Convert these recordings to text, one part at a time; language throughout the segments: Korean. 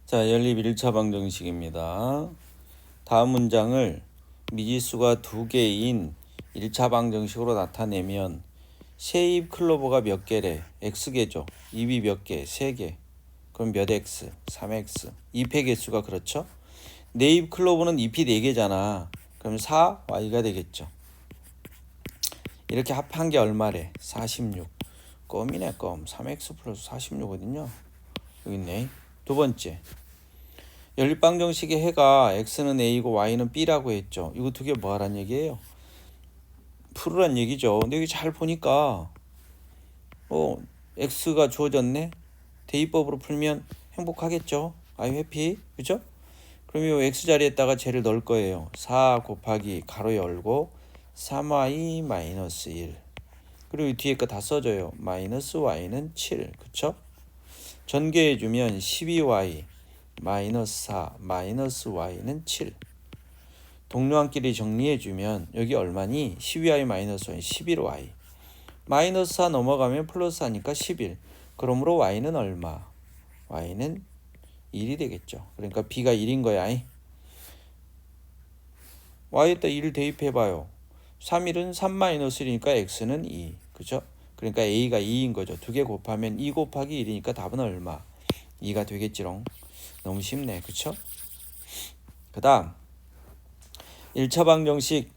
자, 연립 1차 방정식입니다. 다음 문장을 미지수가 2개인 1차 방정식으로 나타내면 새잎 클로버가 몇 개래? x개죠. 잎이 몇 개? 3개. 그럼 몇 x? 3x. 잎의 개수가 그렇죠? 네 잎 클로버는 잎이 4개잖아. 그럼 4y가 되겠죠. 이렇게 합한 게 얼마래? 46. 껌이네 껌. 3x 플러스 46 어딨냐? 여기 있네. 두 번째. 연립방정식의 해가 x는 a고 y는 b라고 했죠. 이거 두 개 뭐 하란 얘기예요? 풀으란 얘기죠. 근데 여기 잘 보니까 x가 주어졌네. 대입법으로 풀면 행복하겠죠. 아이 해피. 그죠? 그럼 이 x 자리에다가 쟤를 넣을 거예요. 4 곱하기 가로 열고 3y 마이너스 1. 그리고 이 뒤에 거 다 써줘요. 마이너스 y는 7. 그쵸? 전개해주면 12y 마이너스 4 마이너스 y는 7. 동료한끼리 정리해주면 여기 얼마니? 12y 마이너스 y 11y. 마이너스 4 넘어가면 플러스 하니까 11. 그러므로 y는 얼마? y는 1이 되겠죠. 그러니까 b가 1인 거야. y에다 1을 대입해봐요. 3일은 3 마이너스 1이니까 x는 2. 그죠? 그러니까 a가 2인 거죠. 두 개 곱하면 2 곱하기 1이니까 답은 얼마? 2가 되겠지롱. 너무 쉽네. 그쵸? 그 다음 1차 방정식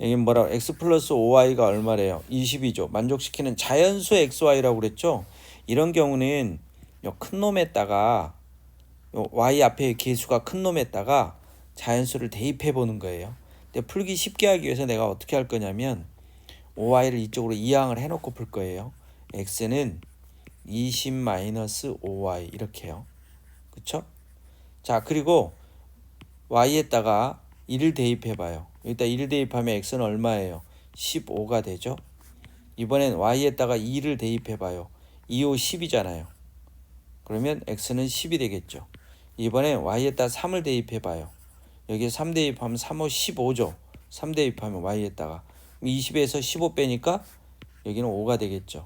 여기 뭐라고? x 플러스 5y가 얼마래요? 20이죠. 만족시키는 자연수 xy라고 그랬죠. 이런 경우는 요 큰 놈에다가 요 y 앞에 개수가 큰 놈에다가 자연수를 대입해 보는 거예요. 근데 풀기 쉽게 하기 위해서 내가 어떻게 할 거냐면 5y를 이쪽으로 이항을 해놓고 풀 거예요. x는 20-5y 이렇게요. 그쵸? 자, 그리고 y에다가 1을 대입해봐요. 여기다 1을 대입하면 x는 얼마예요? 15가 되죠. 이번엔 y에다가 2를 대입해봐요. 2, 5, 10이잖아요. 그러면 x는 10이 되겠죠. 이번엔 y에다 3을 대입해봐요. 여기에 3 대입하면 3, 5, 15죠. 3 대입하면 y에다가 20에서 15 빼니까 여기는 5가 되겠죠.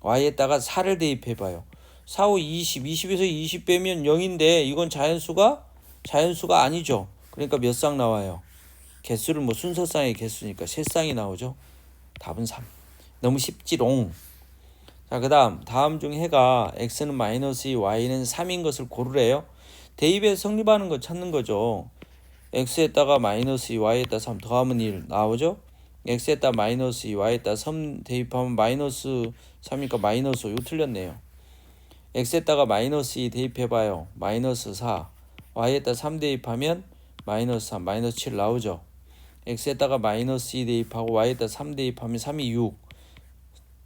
y에다가 4를 대입해봐요. 4, 5, 20, 20에서 20 빼면 0인데 이건 자연수가 아니죠. 그러니까 몇 쌍 나와요? 개수를 뭐 순서쌍의 개수니까 3쌍이 나오죠. 답은 3. 너무 쉽지롱. 자, 그 다음 중 해가 x는 마이너스 2, y는 3인 것을 고르래요. 대입에 성립하는 거 찾는 거죠. x에다가 마이너스 2, y에다 3 더하면 1 나오죠. x에다 마이너스 2, y에다 3 대입하면 마이너스 3이니까 마이너스 5. 이거 틀렸네요. x에다가 마이너스 2 대입해봐요. 마이너스 4. y에다 3 대입하면 마이너스 3, 마이너스 7 나오죠. x에다가 마이너스 2 대입하고 y에다 3 대입하면 3이 6.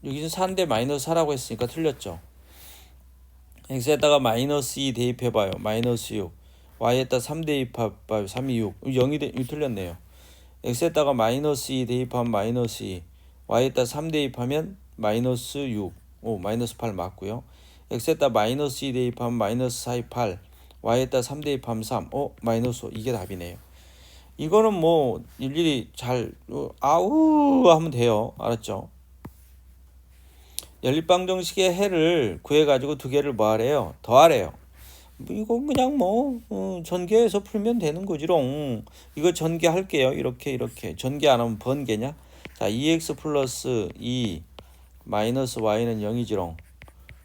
여기서 4인데 마이너스 4라고 했으니까 틀렸죠. x에다가 마이너스 2 대입해봐요. 마이너스 6. y에다 3 대입해봐요. 3이 6. 0이 틀렸네요. x에다가 마이너스 2 대입하면 마이너스 2. y에다 3 대입하면 마이너스 6. 오, 마이너스 8 맞고요. x에다 마이너스 2 대입하면 마이너스 4, 8. y에다 3 대입하면 3. 마이너스 5. 이게 답이네요. 이거는 뭐 일일이 잘 아우 하면 돼요. 알았죠? 연립방정식의 해를 구해가지고 두 개를 뭐 하래요? 더하래요. 이거 그냥 전개해서 풀면 되는 거지롱. 이거 전개할게요. 이렇게 전개 안 하면 번개냐? 자, 2x 플러스 2 마이너스 y는 0이지롱.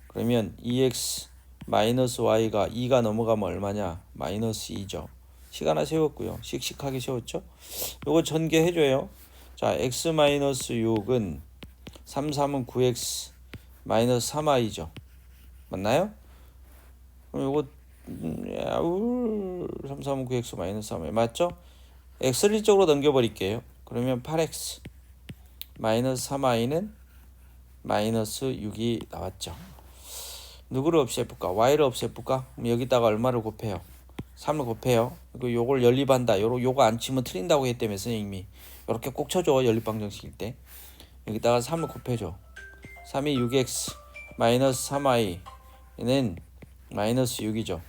그러면 2x 마이너스 y가 2가 넘어가면 얼마냐? 마이너스 2죠. 식 하나 세웠고요. 씩씩하게 세웠죠? 요거 전개해줘요. 자, x 마이너스 6은 3, 3은 9x 마이너스 3y죠. 맞나요? 그럼 요거 3, 3은 9x 마이너스 3y 맞죠? x를 이쪽으로 넘겨버릴게요. 그러면 8x 마이너스 3y는 마이너스 6이 나왔죠. 누구를 없애볼까? y를 없애볼까? 그럼 여기다가 얼마를 곱해요? 3을 곱해요. 그리고 요걸 연립한다. 요거 안 치면 틀린다고 했다며 선생님이. 요렇게 꼭 쳐줘. 연립방정식일 때. 여기다가 3을 곱해줘. 3이 6x 마이너스 3y는 마이너스 6이죠.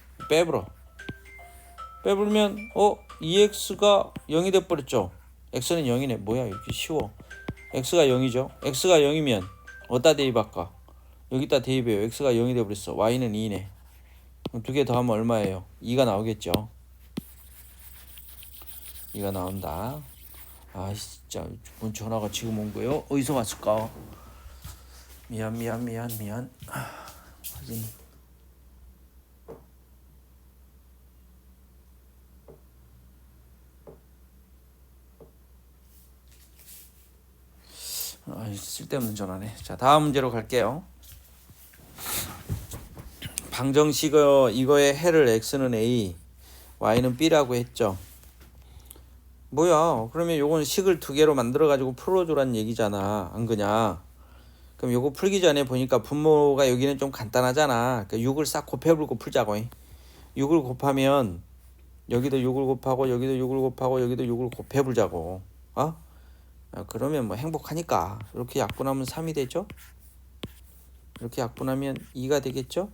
빼불면 2x가 0이 돼버렸죠. x는 0이네. 뭐야 이렇게 쉬워. x가 0이죠. x가 0이면 어디다 대입할까? 여기다 대입해요. x가 0이 돼버렸어. y는 2네. 두 개 더하면 얼마예요? 2가 나오겠죠. 2가 나온다. 아 진짜 뭔 전화가 지금 온 거요? 어디서 왔을까? 미안. 확인. 쓸데없는 전화네. 자, 다음 문제로 갈게요. 방정식 이거의 해를 x는 a, y는 b라고 했죠. 뭐야? 그러면 요건 식을 두 개로 만들어 가지고 풀어주란 얘기잖아. 안 그냐? 그럼 요거 풀기 전에 보니까 분모가 여기는 좀 간단하잖아. 그러니까 6을 싹 곱해불고 풀자고. 6을 곱하면 여기도 6을 곱하고 여기도 6을 곱하고 여기도 6을 곱해불자고. 그러면 뭐 행복하니까 이렇게 약분하면 3이 되죠. 이렇게 약분하면 2가 되겠죠.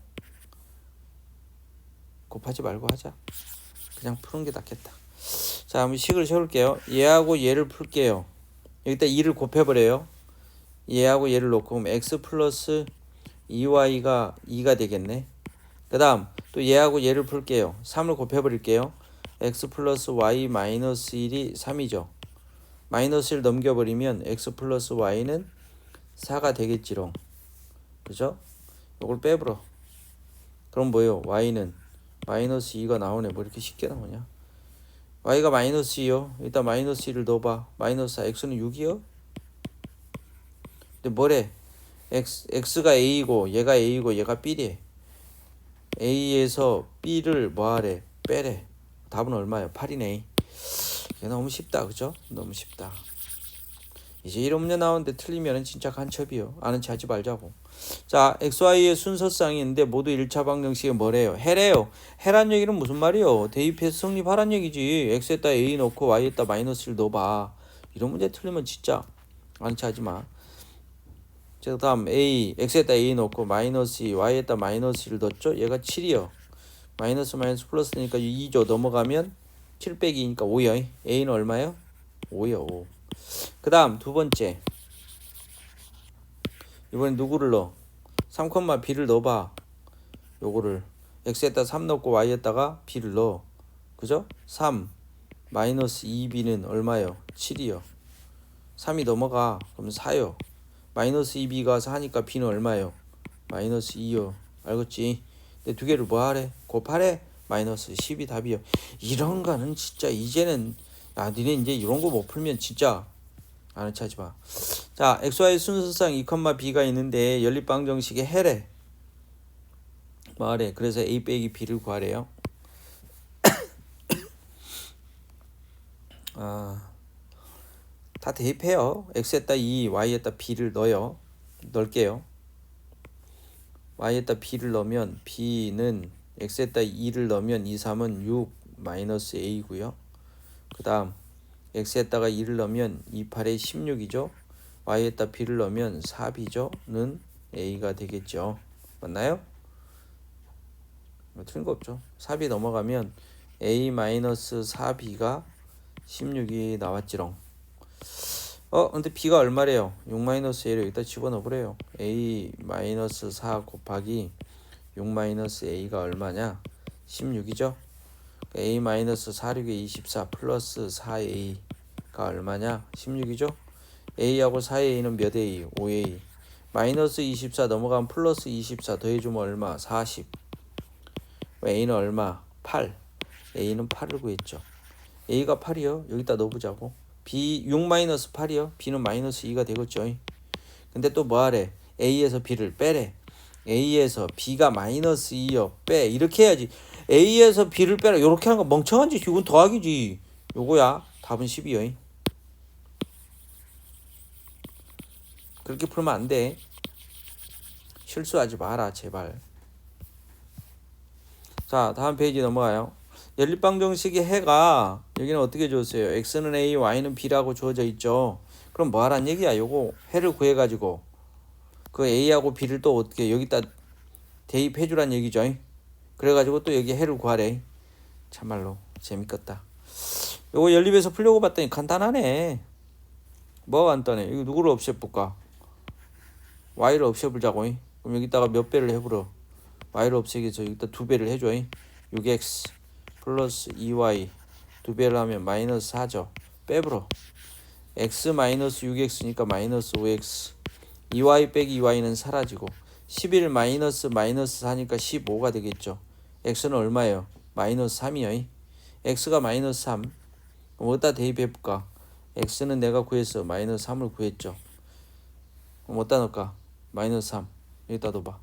곱하지 말고 하자. 그냥 푸는 게 낫겠다. 자, 한번 식을 세울게요. 얘하고 얘를 풀게요. 여기다 2를 곱해버려요. 얘하고 얘를 놓고 그럼 x 플러스 2y가 2가 되겠네. 그 다음 또 얘하고 얘를 풀게요. 3을 곱해버릴게요. x 플러스 y 마이너스 1이 3이죠. 마이너스 1 넘겨버리면 x 플러스 y는 4가 되겠지롱. 그죠? 이걸 빼버려. 그럼 뭐요? y는 마이너스 2가 나오네. 뭐 이렇게 쉽게 나오냐? y가 마이너스 2요. 일단 마이너스 1을 넣어봐. 마이너스 4, x는 6이요. 근데 뭐래? x가 a이고 얘가 a이고 얘가 b래. a에서 b를 뭐하래? 빼래. 답은 얼마예요? 8이네. 이게 너무 쉽다. 그죠? 너무 쉽다. 이제 이런 문제 나오는데 틀리면 진짜 간첩이요. 아는 체 하지 말자고. 자, xy의 순서쌍인데 모두 1차 방정식이 뭐래요? 해래요. 해란 얘기는 무슨 말이요? 대입해서 성립하란 얘기지. x에다 a 넣고 y에다 마이너스 1 넣어봐. 이런 문제 틀리면 진짜 아는 체 하지 마. 자, 다음 x에다 a 넣고 마이너스 2, y에다 마이너스 1 넣었죠? 얘가 7이요. 마이너스 플러스니까 2죠. 넘어가면 7 빼기 2니까 5요. a는 얼마요? 5요. 5. 그 다음 두 번째. 이번엔 누구를 넣어? 3,b를 넣어봐. 요거를 x에다 3 넣고 y에다가 b를 넣어. 그죠? 3 마이너스 2b는 얼마요? 7이요. 3이 넘어가. 그럼 4요. 마이너스 2b가 4니까 b는 얼마요? 마이너스 2요. 알겠지? 근데 두 개를 뭐 하래? 곱하래? 마이너스 10이 답이요. 이런 거는 진짜 이제는 니네 이제 이런 거 못 풀면 진짜 아는 체 하지 마. 자, xy 순서상 2,b가 있는데 연립방정식의 해래. 뭐하래? 그래서 a 빼기 b를 구하래요. 다 대입해요. x에다 2, y에다 b를 넣어요. 넣을게요. y에다 b를 넣으면 b는 x에다 2를 넣으면 2, 3은 6 마이너스 a고요. 그 다음 x에다가 2를 넣으면 2, 8에 16이죠. y에다 b를 넣으면 4b죠. 는 a가 되겠죠. 맞나요? 틀린 거 없죠. 4b 넘어가면 a 마이너스 4b가 16이 나왔지롱. 근데 b가 얼마래요? 6 마이너스 a를 여기다 집어넣으래요. a 마이너스 4 곱하기 6 마이너스 a가 얼마냐? 16이죠. a 마이너스 4, 6에 24 플러스 4a가 얼마냐? 16이죠. a하고 4a는 몇 a? 5a. 마이너스 24 넘어가면 플러스 24 더해주면 얼마? 40. a는 얼마? 8. a는 8을 구했죠. a가 8이요. 여기다 넣어보자고. b 6 마이너스 8이요. b는 마이너스 2가 되겠죠. 근데 또 뭐하래? a에서 b를 빼래. a에서 b가 마이너스 2요. 빼. 이렇게 해야지. a에서 b를 빼라. 이렇게 하는 거 멍청한 짓. 이건 더하기지. 요거야. 답은 10이요. 그렇게 풀면 안 돼. 실수하지 마라 제발. 자, 다음 페이지 넘어가요. 연립방정식의 해가 여기는 어떻게 주었어요? x는 a, y는 b라고 주어져 있죠. 그럼 뭐 하란 얘기야? 요거 해를 구해가지고 그 a하고 b를 또 어떻게 여기다 대입해 주란 얘기죠. 그래가지고 또 여기 해를 구하래. 참말로 재밌겠다. 요거 연립에서 풀려고 봤더니 간단하네. 뭐가 간단해? 이거 누구를 없애볼까? y를 없애보자고. 그럼 여기다가 몇 배를 해보려? y를 없애기 위해서 여기다 2배를 해줘. 6x 플러스 2y 2배를 하면 마이너스 4죠. 빼불어. x 마이너스 6x니까 마이너스 5x 2y 빼기 2y는 사라지고 11 마이너스 4니까 15가 되겠죠. x는 얼마예요? 마이너스 3이요. x가 마이너스 3. 그럼 어디다 대입해볼까? x는 내가 구했어. 마이너스 3을 구했죠. 그럼 어디다 넣을까? 마이너스 3. 여기다 넣어봐.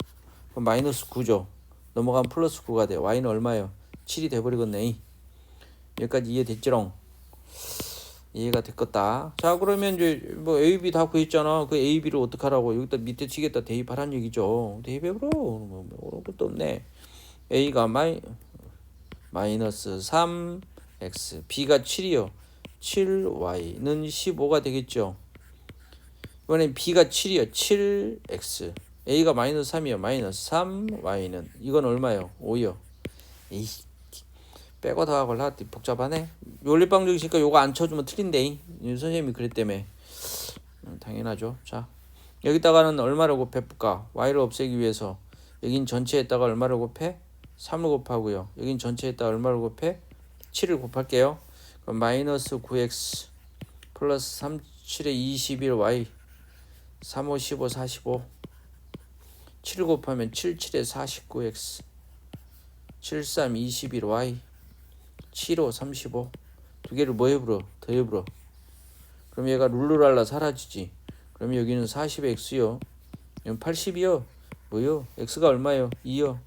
그럼 마이너스 9죠. 넘어가면 플러스 9가 돼. y는 얼마예요? 7이 돼버리겠네. 여기까지 이해됐지롱? 이해가 됐겠다. 자, 그러면 이제 뭐 A, B 다 구했잖아. 그 A, B를 어떡하라고? 여기다 밑에 치겠다 대입하란 얘기죠. 대입해보러. 뭐 어려운 것도 없네. A가 마이너스 3x, B가 7이요. 7y는 15가 되겠죠. 이번엔 B가 7이요. 7x, A가 마이너스 3이요. 마이너스 3y는 이건 얼마요? 5요. 에이, 빼고 더하고 올라 복잡하네. 연립방정식이니까 요거 안 쳐주면 틀린데. 선생님이 그랬다며. 당연하죠. 자, 여기다가는 얼마를 곱해볼까? y를 없애기 위해서 여긴 전체에다가 얼마를 곱해? 3을 곱하고요. 여긴 전체에다가 얼마를 곱해? 7을 곱할게요. 그럼 마이너스 9x 플러스 3, 7에 21y 3, 5, 15, 45 7을 곱하면 7, 7에 49x 7, 3, 21y 7, 5, 35 두 개를 뭐 해불어? 더 해불어. 그럼 얘가 룰루랄라 사라지지. 그럼 여기는 40x요. 여기는 80이요. 뭐요? x가 얼마요? 2요.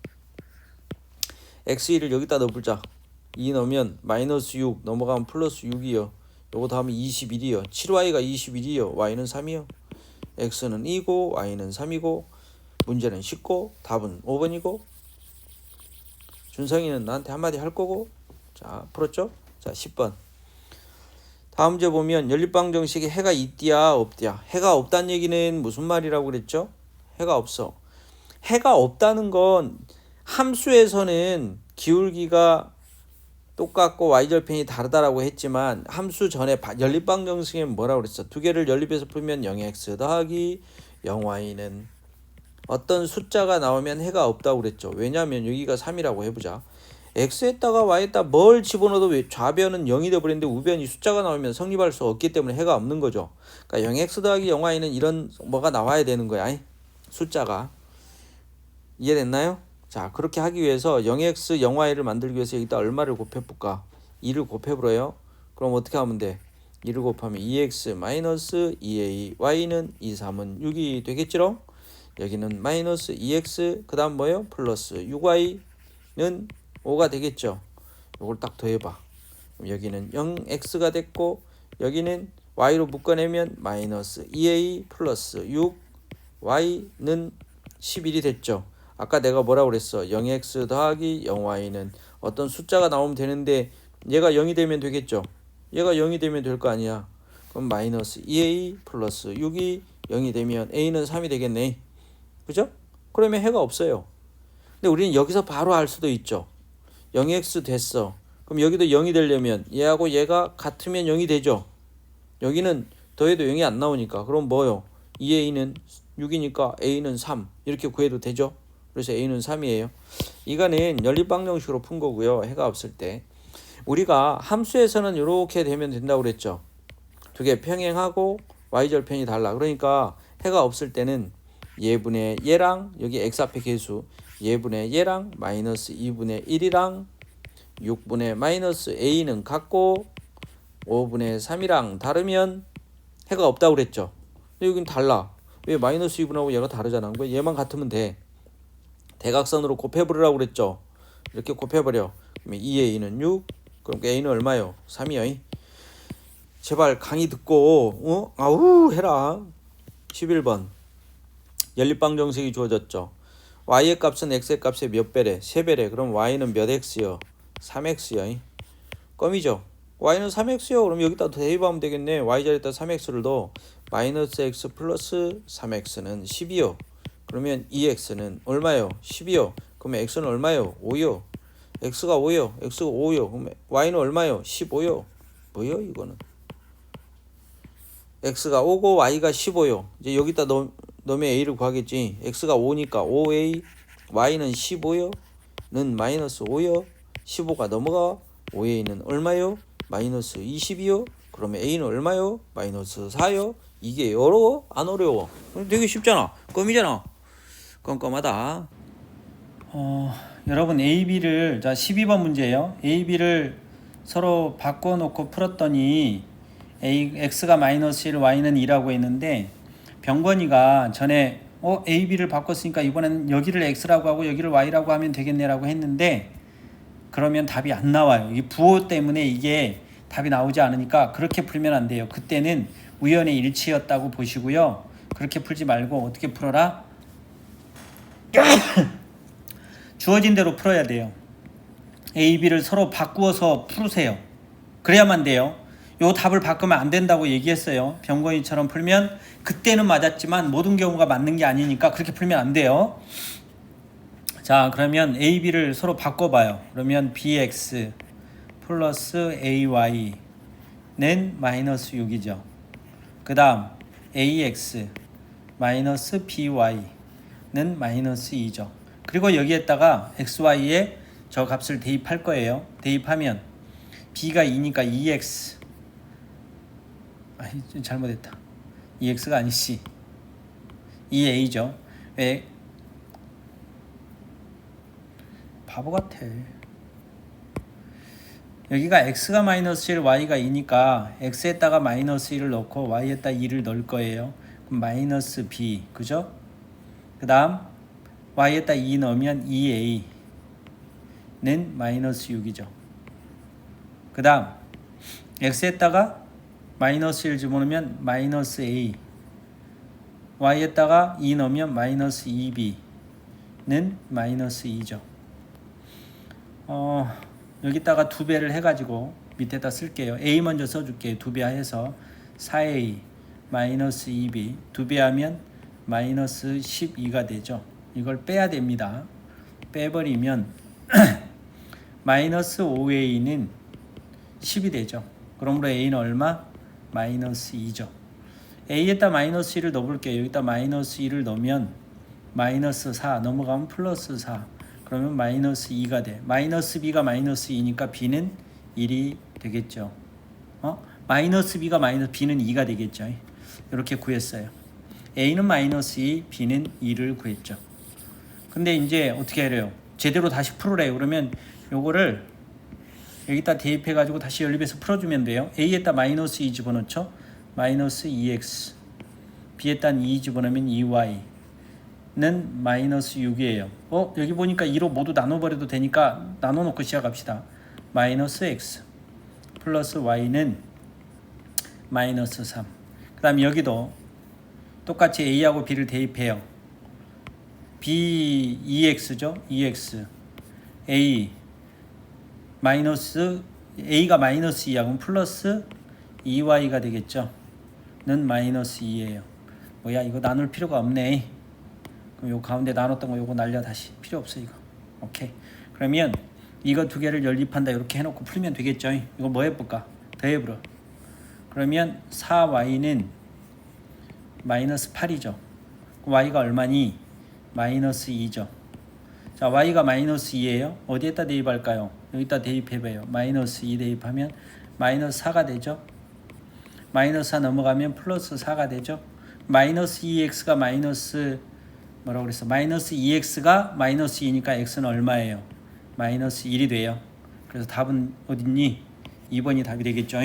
x1을 여기다 넣어보자. 2 넣으면 마이너스 6 넘어가면 플러스 6이요. 요거 다음에 21이요. 7y가 21이요. y는 3이요. x는 2고 y는 3이고 문제는 쉽고 답은 5번이고 준성이는 나한테 한마디 할 거고. 자, 풀었죠? 자, 10번. 다음 문제 보면 연립방정식에 해가 있디야 없디야. 해가 없다는 얘기는 무슨 말이라고 그랬죠? 해가 없어. 해가 없다는 건 함수에서는 기울기가 똑같고 y절편이 다르다라고 했지만 함수 전에 연립방정식에는 뭐라고 그랬어? 두 개를 연립해서 풀면 0x 더하기 0y는 어떤 숫자가 나오면 해가 없다고 그랬죠. 왜냐하면 여기가 3이라고 해보자. x에다가 y에다 뭘 집어넣어도 좌변은 0이 돼버리는데 우변이 숫자가 나오면 성립할 수 없기 때문에 해가 없는 거죠. 그러니까 0x 더하기 0y는 이런 뭐가 나와야 되는 거야. 숫자가. 이해됐나요? 자, 그렇게 하기 위해서 0x 0y를 만들기 위해서 여기다 얼마를 곱해볼까? 2를 곱해버려요. 그럼 어떻게 하면 돼? 2를 곱하면 2x 마이너스 2a y는 2, 3은 6이 되겠지롱? 여기는 마이너스 2x 그 다음 뭐예요? 플러스 6y는 5가 되겠죠. 이걸 딱 더해봐. 그럼 여기는 0x가 됐고 여기는 y로 묶어내면 마이너스 2a 플러스 6y는 11이 됐죠. 아까 내가 뭐라고 그랬어? 0x 더하기 0y는 어떤 숫자가 나오면 되는데 얘가 0이 되면 되겠죠. 얘가 0이 되면 될 거 아니야. 그럼 마이너스 2a 플러스 6이 0이 되면 a는 3이 되겠네. 그죠? 그러면 해가 없어요. 근데 우리는 여기서 바로 알 수도 있죠. 0x 됐어. 그럼 여기도 0이 되려면 얘하고 얘가 같으면 0이 되죠. 여기는 더해도 0이 안 나오니까. 그럼 뭐요? 2a는 6이니까 a는 3 이렇게 구해도 되죠. 그래서 a는 3이에요. 이거는 연립방정식으로 푼 거고요. 해가 없을 때. 우리가 함수에서는 이렇게 되면 된다고 그랬죠. 두 개 평행하고 y절편이 달라. 그러니까 해가 없을 때는 예분의 얘랑 여기 x 앞에 계수 예분의 얘랑 마이너스 2분의 1이랑 6분의 마이너스 a는 같고 5분의 3이랑 다르면 해가 없다고 그랬죠. 근데 여긴 달라. 왜 마이너스 2분하고 얘가 다르잖아. 왜 얘만 같으면 돼. 대각선으로 곱해버리라고 그랬죠. 이렇게 곱해버려. 그러면 2a는 6 그럼 a는 얼마요? 3이요. 제발 강의 듣고 아우 해라. 11번 연립방정식이 주어졌죠. y의 값은 x의 값의 몇 배래? 3배래. 그럼 y는 몇 x요? 3x요. 껌이죠. y는 3x요. 그럼 여기다 대입하면 되겠네. y 자리에다 3x를 넣어. 마이너스 x 플러스 3x는 10이요. 그러면 2x는 얼마요? 10이요. 그러면 x는 얼마요? 5요. x가 5요. x가 5요. 그럼 y는 얼마요? 15요. 뭐요 이거는? x가 5고 y가 15요. 이제 여기다 넣으면 a를 구하겠지. x가 5니까 5a y는 15요. 는 마이너스 5요. 15가 넘어가 5a는 얼마요? 마이너스 20이요. 그러면 a는 얼마요? 마이너스 4요. 이게 어려워? 안 어려워? 되게 쉽잖아. 껌이잖아. 껌껌하다. 여러분 AB를 자 12번 문제예요. AB를 서로 바꿔놓고 풀었더니 X가 마이너스 1, Y는 2라고 했는데 병건이가 전에 AB를 바꿨으니까 이번에는 여기를 X라고 하고 여기를 Y라고 하면 되겠네라고 했는데 그러면 답이 안 나와요. 이 부호 때문에 이게 답이 나오지 않으니까 그렇게 풀면 안 돼요. 그때는 우연의 일치였다고 보시고요. 그렇게 풀지 말고 어떻게 풀어라? 주어진 대로 풀어야 돼요. A, B를 서로 바꾸어서 풀으세요. 그래야만 돼요. 요 답을 바꾸면 안 된다고 얘기했어요. 병건이처럼 풀면 그때는 맞았지만 모든 경우가 맞는 게 아니니까 그렇게 풀면 안 돼요. 자, 그러면 A, B를 서로 바꿔봐요. 그러면 BX 플러스 AY는 마이너스 6이죠. 그 다음 AX 마이너스 BY는 마이너스 2죠. 그리고 여기에다가 XY에 저 값을 대입할 거예요. 대입하면 B가 2니까 2X 잘못했다. 2X가 아니지 2A죠. 왜? 바보 같아. 여기가 X가 마이너스 1, Y가 2니까 X에다가 마이너스 1을 넣고 Y에다 2를 넣을 거예요. 그럼 마이너스 B 그죠? 그 다음 Y에다 2 넣으면 2A는 마이너스 6이죠. 그 다음 X에다가 마이너스 1 집어넣으면 마이너스 A, Y에다가 2 넣으면 마이너스 2B는 마이너스 2죠. 여기다가 2배를 해가지고 밑에다 쓸게요. A 먼저 써줄게요. 2배 해서 4A 마이너스 2B 2배 하면 마이너스 12가 되죠. 이걸 빼야 됩니다. 빼버리면 마이너스 5A는 10이 되죠. 그러므로 A는 얼마? 마이너스 2죠. A에다 마이너스 1을 넣어볼게요. 여기다 마이너스 1을 넣으면 마이너스 4 넘어가면 플러스 4 그러면 마이너스 2가 돼. 마이너스 B가 마이너스 2니까 B는 1이 되겠죠. 마이너스 B가 마이너스 B는 2가 되겠죠. 이렇게 구했어요. A는 마이너스 2, B는 2를 구했죠. 근데 이제 어떻게 해요? 제대로 다시 풀으래요. 그러면 요거를 여기다 대입해가지고 다시 연립해서 풀어주면 돼요. A에다 마이너스 2 집어넣죠. 마이너스 2X B에다 2 집어넣으면 2Y 는 마이너스 6이에요. 여기 보니까 2로 모두 나눠버려도 되니까 나눠놓고 시작합시다. 마이너스 X 플러스 Y는 마이너스 3. 그 다음 여기도 똑같이 A하고 B를 대입해요. B 2X죠. 2X A 마이너스 A가 마이너스 2야. 그럼 플러스 2Y가 되겠죠. 는 마이너스 2예요. 뭐야 이거 나눌 필요가 없네. 그럼 요 가운데 나눴던 거 요거 날려 다시. 필요 없어 이거. 오케이. 그러면 이거 두 개를 연립한다 이렇게 해놓고 풀면 되겠죠. 이거 뭐 해볼까? 더해보러. 그러면 4Y는 마이너스 8이죠. Y가 얼마니? 마이너스 2죠. 자, Y가 마이너스 2예요. 어디에다 대입할까요? 여기다 대입해봐요. 마이너스 2 대입하면 마이너스 4가 되죠. 마이너스 4 넘어가면 플러스 4가 되죠. 마이너스 2x가 마이너스 뭐라고 그랬어? 마이너스 2x가 마이너스 2니까 x는 얼마예요? 마이너스 1이 돼요. 그래서 답은 어딨니? 2번이 답이 되겠죠.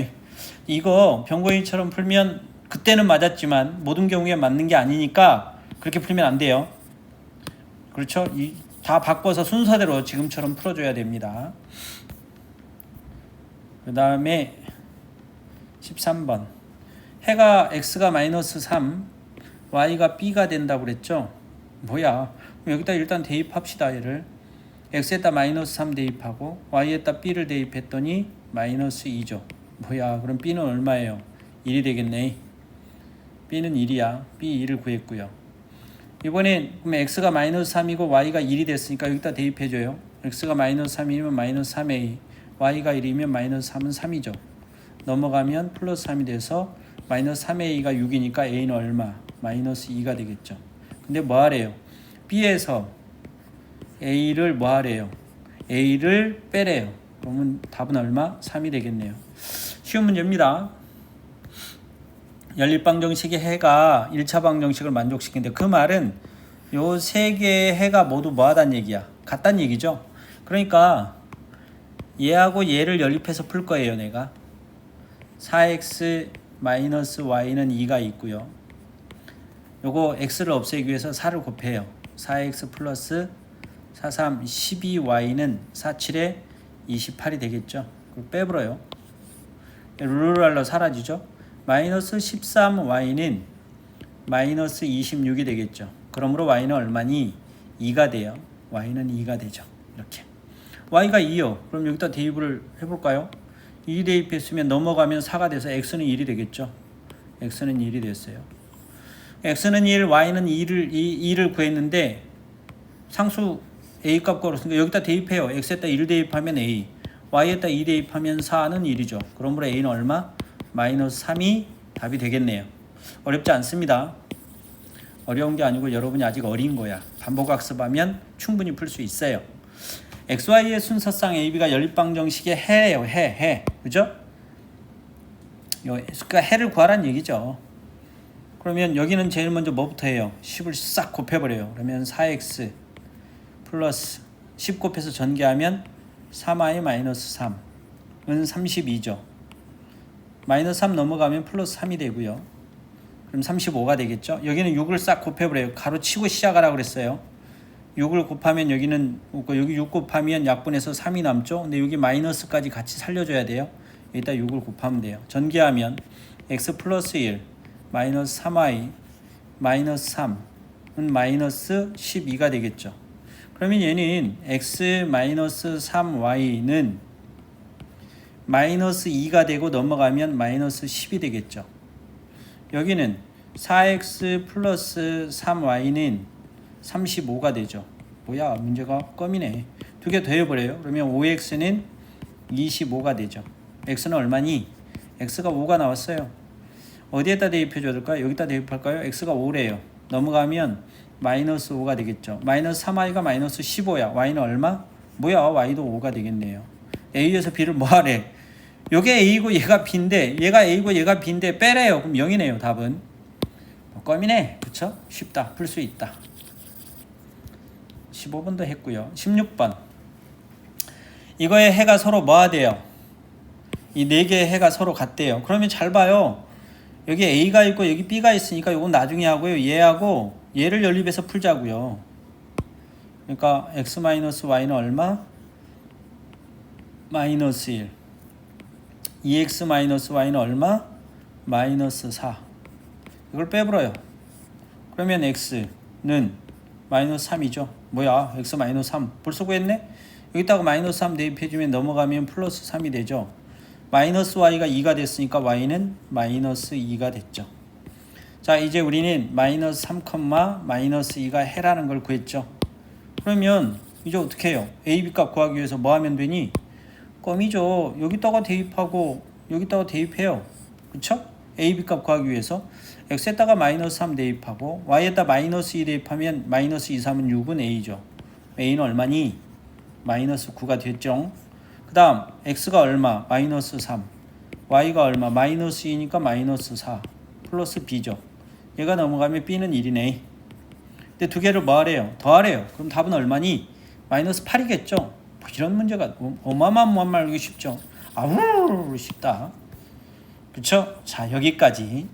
이거 병건이처럼 풀면 그때는 맞았지만 모든 경우에 맞는 게 아니니까 그렇게 풀면 안 돼요. 그렇죠? 다 바꿔서 순서대로 지금처럼 풀어줘야 됩니다. 그 다음에 13번 해가 x가 마이너스 3 y가 b가 된다고 그랬죠. 뭐야 여기다 일단 대입합시다. 얘를 x에다 마이너스 3 대입하고 y에다 b를 대입했더니 마이너스 2죠. 뭐야 그럼 b는 얼마예요? 1이 되겠네. b는 1이야. b 2를 구했고요. 이번엔 그럼 x가 마이너스 3이고 y가 1이 됐으니까 여기다 대입해줘요. x가 마이너스 3이면 마이너스 3a y가 1이면 마이너스 3은 3이죠. 넘어가면 플러스 3이 돼서 마이너스 3a가 6이니까 a는 얼마? 마이너스 2가 되겠죠. 근데 뭐 하래요? b에서 A를 뭐 하래요? A를 빼래요. 그러면 답은 얼마? 3이 되겠네요. 쉬운 문제입니다. 연립방정식의 해가 1차 방정식을 만족시키는데 그 말은 요 세 개의 해가 모두 뭐 하단 얘기야? 같단 얘기죠. 그러니까 얘하고 얘를 연립해서 풀 거예요. 내가 4x 마이너스 y는 2가 있고요. 요거 x를 없애기 위해서 4를 곱해요. 4x 플러스 4, 3, 12y는 4, 7에 28이 되겠죠. 그걸 빼버려요. 룰루랄라 사라지죠. 마이너스 13y는 마이너스 26이 되겠죠. 그러므로 y는 얼마니? 2가 돼요. y는 2가 되죠. 이렇게 y가 2요. 그럼 여기다 대입을 해볼까요? 2 대입했으면 넘어가면 4가 돼서 x는 1이 되겠죠. x는 1이 됐어요. x는 1, y는 2를 구했는데 상수 a 값 걸었으니까 여기다 대입해요. x에다 1 대입하면 a, y에다 2 대입하면 4는 1이죠. 그러므로 a는 얼마? 마이너스 3이 답이 되겠네요. 어렵지 않습니다. 어려운 게 아니고 여러분이 아직 어린 거야. 반복학습하면 충분히 풀 수 있어요. XY의 순서상 AB가 연립방정식의 해예요. 해. 그죠? 그러니까 해를 구하란 얘기죠. 그러면 여기는 제일 먼저 뭐부터 해요? 10을 싹 곱해버려요. 그러면 4x 플러스 10 곱해서 전개하면 3y 마이너스 3은 32죠. 마이너스 3 넘어가면 플러스 3이 되고요. 그럼 35가 되겠죠. 여기는 6을 싹 곱해버려요. 가로 치고 시작하라고 그랬어요. 6을 곱하면 여기는 여기 6 곱하면 약분해서 3이 남죠. 근데 여기 마이너스까지 같이 살려줘야 돼요. 여기다 6을 곱하면 돼요. 전개하면 x 플러스 1 마이너스 3y 마이너스 3은 마이너스 12가 되겠죠. 그러면 얘는 x 마이너스 3y는 마이너스 2가 되고 넘어가면 마이너스 10이 되겠죠. 여기는 4x 플러스 3y는 35가 되죠. 뭐야, 문제가 껌이네. 두 개 더해버려요. 그러면 5x는 25가 되죠. x는 얼마니? x가 5가 나왔어요. 어디에다 대입해줘야 될까요? 여기다 대입할까요? x가 5래요. 넘어가면 마이너스 5가 되겠죠. 마이너스 3y가 마이너스 15야. y는 얼마? 뭐야, y도 5가 되겠네요. a에서 b를 뭐 하래? 요게 a고 얘가 b인데, 얘가 a고 얘가 b인데 빼래요. 그럼 0이네요. 답은 껌이네. 그쵸? 쉽다. 풀 수 있다. 15번도 했고요. 16번. 이거의 해가 서로 뭐 하대요? 이 네 개의 해가 서로 같대요. 그러면 잘 봐요. 여기 a가 있고 여기 b가 있으니까 이건 나중에 하고요. 얘하고 얘를 연립해서 풀자고요. 그러니까 x-y는 얼마? 마이너스 1. 2x-y는 얼마? 마이너스 4. 이걸 빼버려요. 그러면 x는 마이너스 3이죠. 뭐야, x 마이너스 3 벌써 구했네? 여기다가 마이너스 3 대입해주면 넘어가면 플러스 3이 되죠. 마이너스 y가 2가 됐으니까 y는 마이너스 2가 됐죠. 자, 이제 우리는 마이너스 3, 마이너스 2가 해라는 걸 구했죠. 그러면 이제 어떻게 해요? a, b 값 구하기 위해서 뭐 하면 되니? 껌이죠. 여기다가 대입하고 여기다가 대입해요. 그쵸? a, b 값 구하기 위해서 x에다가 마이너스 3 대입하고 y에다 마이너스 2 대입하면 마이너스 2, 3은 6은 a죠. a는 얼마니? 마이너스 9가 됐죠. 그 다음 x가 얼마? 마이너스 3. y가 얼마? 마이너스 2니까 마이너스 4 플러스 b죠. 얘가 넘어가면 b는 1이네. 근데 두 개를 뭐 하래요? 더하래요. 그럼 답은 얼마니? 마이너스 8이겠죠. 뭐 이런 문제가 어마어마한 말이기 쉽죠. 아우 쉽다. 그쵸? 자, 여기까지.